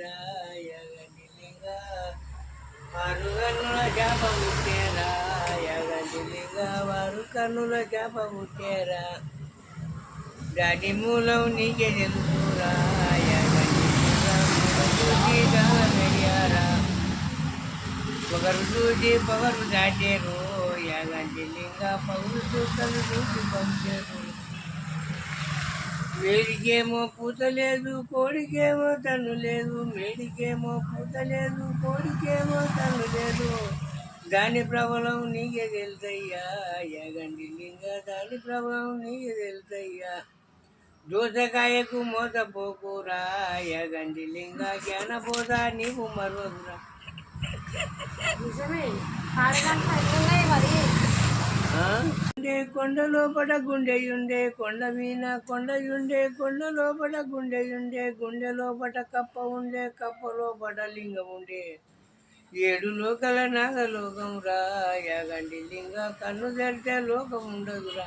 రాయగండి లింగ వారు కన్నుల చేప పుట్టేరా యగండి లింగ వారు కన్నుల చేప పుట్టేరా దాని మూలం నీకే తెలుసురా యగండి లింగ మెరియారా ఒకరు చూసి పొగరు దాటేరు యగండి లింగ పగులు చూకలు చూసి పంపారు వేడికేమో పూత లేదు కోడికేమో తను లేదు మేడికేమో పూత లేదు కోడికేమో తను లేదు దాని ప్రభలం నీకే తెలుసయ్యా యగండి లింగ దాని ప్రభలం నీకే తెలుసయ్యా దోసకాయకు మోసపోకురా యగండి లింగ జ్ఞానబోధ నీవు మరోదురా కొండ లోపల గుండెయుండే కొండ మీద కొండయుండే కొండ లోపల గుండెయుండే గుండె లోపల కప్ప ఉండే కప్ప లోపల లింగం ఉండే 7 లోకల నాగలోకం రా యగండి లింగ కన్ను తెరితే లోకం ఉండదురా.